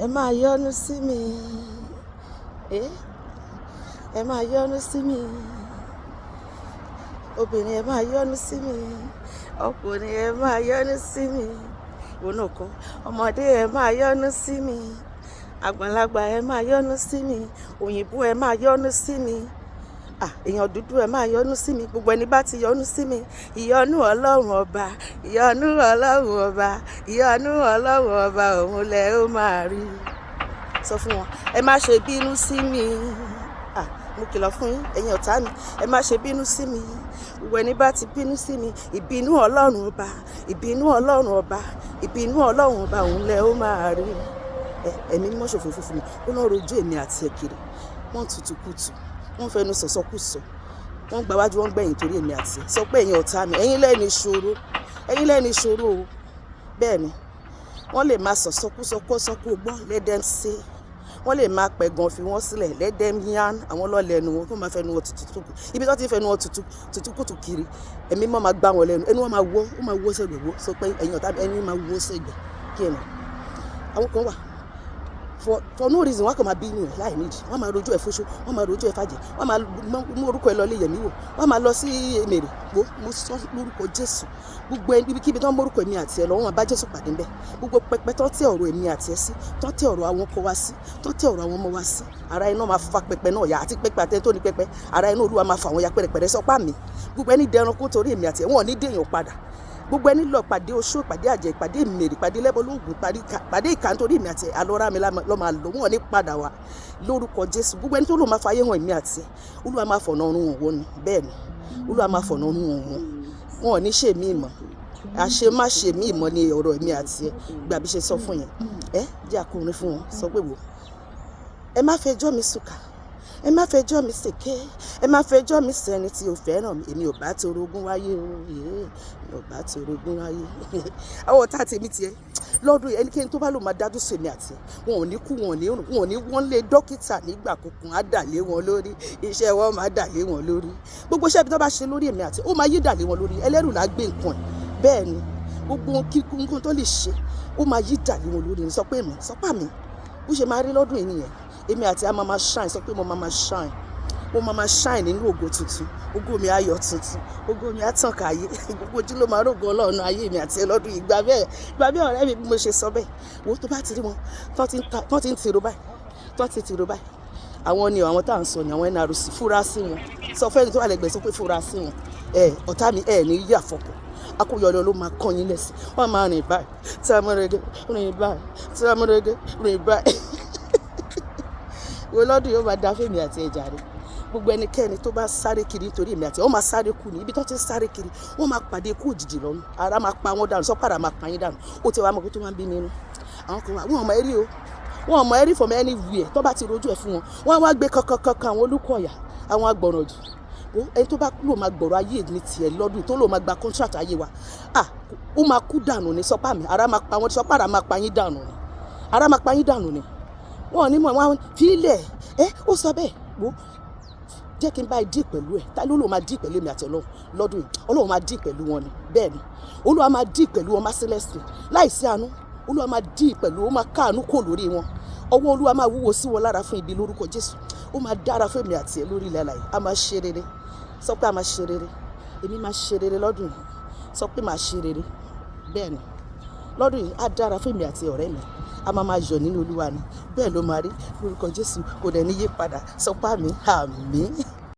ẹ máa yọ́nú sí mi, ẹ máa yọ́nú sí mi, obìnrin ẹ máa yọ́nú sí mi, ọkùnrin ẹ máa yọ́nú sí mi, ònàkan ọmọdé ẹ máa yọ́nú sí mi, àgbàlagbà ẹ máa yọ́nú sí mi, òyìnbó ẹ máa yọ́nú sí mi, èèyàn dúdú ẹ máa yọ́nú sí mi, gbogbo ẹni bá ti yọ́nú sí mi, ìyọ́nú ọlọ́run ọba, ìyọ́nú ọlọ́run ọba, ìyọ́nú ọlọ́run ọba òun lẹ ó máa rí. Sọ fún wọn, ẹ má ṣe bínú sí mi, mo kìlọ̀ fún yín ẹ̀yin ọ̀tá mi, ẹ má ṣe bínú sí mi, gbogbo ẹni bá ti bínú sí mi, ìbínú ọlọ́run ọba, ìbínú ọlọ́run ọba, ìbínú ọlọ́run ọba òun lẹ ó máa rí. Ẹ̀mí mímọ́ ṣòfófó fún mi, ó náà rojú èmi àti ẹ̀ kiri, wọ́n tutù kùtù, wọ́n fẹnu sọ̀sọ́kùsọ, wọ́n gbáwájú wọ́n gbẹ̀yìn torí èmi àti ẹ̀. Sọ pé ẹ̀yin ọ̀tá mi, ẹ̀yin lẹ́ni ìṣòro, ẹ̀yin lẹ́ni ìṣòro o. Bẹ́ẹ̀ ni wọ́n lè máa sọ̀sọ́kùsọ kọ́sọ́kù gbọ́, let them say, wọ́n lè máa pẹ̀gàn fi wọ́n sílẹ̀, let them yarn, àwọn lọ́lẹ̀ ẹnu wọn kó máa fẹnu wọn tutù ibi tó ti fẹnu wọn tutù kùtù kiri, ẹ̀mí mọ́ máa gbá wọn lẹ́nu, ẹnu wọn máa wọ́, ó máa wọ́ sẹ́gbẹ̀ wọ́. Sọ pé ẹ̀yin ọ̀tá mi, ẹni máa wọ́ sẹ́gbẹ̀ kí ẹ̀ nà. Àwọn kan wà for no reason wọ́n kàn máa bí inú ẹ̀ láì nídìí, wọ́n máa rojú ẹ̀ fóṣó, wọ́n máa rojú ẹ̀ fàjẹ́, wọ́n máa mú orúkọ ẹ̀ lọ lé yẹ̀mí wò, wọ́n máa lọ sí èmèrè wo, mo sọ lórúkọ Jésù, gbogbo ibikíbi tó ń mórúkọ èmi àti ẹ̀ lọ, wọ́n máa bá Jésù pàdé ńbẹ̀, gbogbo pẹpẹ tó tẹ ọ̀rọ̀ èmi àti ẹ̀ sí, tó tẹ ọ̀rọ̀ àwọn ọkọ wa sí, tó tẹ ọ̀rọ̀ àwọn ọmọ wa sí, ara iná máa fa pẹpẹ náà ya, àti pẹpẹ àtẹ tó ní pẹpẹ, ara iná Olúwa máa fà wọn ya pẹrẹpẹrẹ. Sọpá mi, gbogbo ẹni dẹranko torí èmi àti ẹ̀, wọn ò ní dèèyàn padà, gbogbo ẹni lọ pàdé oṣó, pàdé àjẹ́, pàdé mèrè, pàdé lẹ́bọ̀lóògùn, pàdé ìkà nítorí èmi àti alọ́ra mi lọ́ máa lò wọ́n ní padà wá lórúkọ Jésù. Gbogbo ẹni tó lò máa fàyè hàn èmi àti Olúwa máa fọ̀nà ọ̀run wọn wọ́n ni, bẹ́ẹ̀ ni Olúwa máa fọ̀nà ọ̀run wọn wọ́n, wọn ò ní ṣe mí ìmọ̀, àṣe má ṣe mí ìmọ̀ ni ọ̀rọ̀ èmi àti gbà bí ṣe sọ fún yẹn. Jẹ́ akọrin fún wọn, sọ pé wò, ẹ má fẹjọ́ mi sùkà, ẹ má fẹjọ́ mi ṣèké, ẹ má fẹjọ́ mi sẹ́ni tí o fẹ́ràn mi, èmi ò bá ti orogún wáyé o, èmi ò bá ti orogún wáyé. Àwọn ọ̀tá tèmi tiẹ̀ lọ́dún ẹnikẹ́ni tó bá lò máa dájú sí èmi àti wọn ò ní kú, wọn ò ní wọ́n lé dókítà nígbà kankan á dà lé wọn lórí, iṣẹ́ wọn máa dà lé wọn lórí, gbogbo iṣẹ́ ibi tó bá ṣe lórí èmi àti ó máa yí dà lé wọn lórí, ẹlẹ́rù là gbé nǹkan ẹ̀, bẹ́ẹ̀ ni gbogbo nǹkan tó lè ṣe ó máa yí dà lé wọn lórí. Sọ pé mi, sọpá mi, bó ṣe máa rí lọ́dún yìí nìyẹn, èmi àti a máa shine. Sọ pé mo máa shine, mo máa shine nínú ògo tuntun, ògo mi ayọ̀ tuntun, ògo mi àtàn káyé, gbogbo ojú ló máa rògo Ọlọ́run ayé mi àti lọ́dún yìí. Gbà bẹ́ẹ̀ ọ̀rẹ́ mi, bí mo ṣe sọ bẹ́ẹ̀ wo, tó bá ti rí wọn tó ti ń tiro báyìí, àwọn ni àwọn tá à ń sọ ni àwọn NRC, fúra sí wọn. Sọ fẹ́ni tó wà lẹ́gbẹ̀ẹ́, sọ pé fúra sí wọn, ọ̀tá mi ní yí àfọkù, akóyọ̀lọ́ ló máa kọ́ yín lẹ́sìn, wọ́n máa rìn báyìí tí a mọ̀rẹ́gẹ́ rìn báyìí tí a mọ̀rẹ́gẹ́ rìn báyìí. Wo lọ́dún yóò máa da fèmí àti ẹja rẹ̀, gbogbo ẹnikẹ́ni tó bá sáré kiri nítorí èmi àti ẹ̀, wọ́n máa sáré kú ní ibi tó ti ń sáré kiri, wọ́n máa pàdé ikú òjijì lọ́run, ara máa pa wọ́n dànù, sọ́pàdà máa pa yín dànù. Ó ti wá mọ̀ pé tó máa ń bí mi nínú àwọn kan wà, wọn ò mọ ẹrí o, wọn ò mọ ẹrí from anywhere, tó bá ti rojú ẹ̀ fún wọn, wọ́n á wá gbé kankan àwọn Olúkọ̀yà, àwọn agbọ̀nràn jù. Ẹni tó bá lò máa gbọ̀rọ̀ ayé ní tiẹ̀ lọ́dún tó lò máa gba contract ayé wa, ó máa kú dànù ní. Sọpá mi, ara máa pa wọ́n, sọ́pàdà máa pa yín dànù ni, ara máa pa yín dànù ni, wọn ò ní mọ̀ wọn fi ilẹ̀. Ó sọ bẹ́ẹ̀ wo, jẹ́ kí n bá dì pẹ̀lú ẹ̀, ta ló lò máa dì pẹ̀lú èmi àti Ọlọ́run lọ́dún yìí? Ọlọ́run máa dì pẹ̀lú wọn ni, bẹ́ẹ̀ ni Olúwa máa dì pẹ̀lú wọn mercilessly, láìsí àánú. Olúwa máa dì pẹ̀lú, ó máa káàánú kò lórí wọn, ọwọ́ Olúwa máa wúwo sí wọn lára fún ibi lórúkọ Jésù. Ó máa dára fún èmi àti ẹ̀ lórí ilẹ̀ alààyè, a máa ṣe rere. Sọ pé a máa ṣe rere, èmi máa ṣe rere lọ́dún yìí. Sọ pé máa ṣe rere, bẹ́ẹ̀ ni lọ́dún yìí á dára fún èmi àti ọ̀rẹ́ mi, a máa yọ̀ nínú Olúwa ni, bẹ́ẹ̀ ló máa rí lórúkọ Jésù, kò dẹ̀ ní yí padà. Sọpá mi, àmín.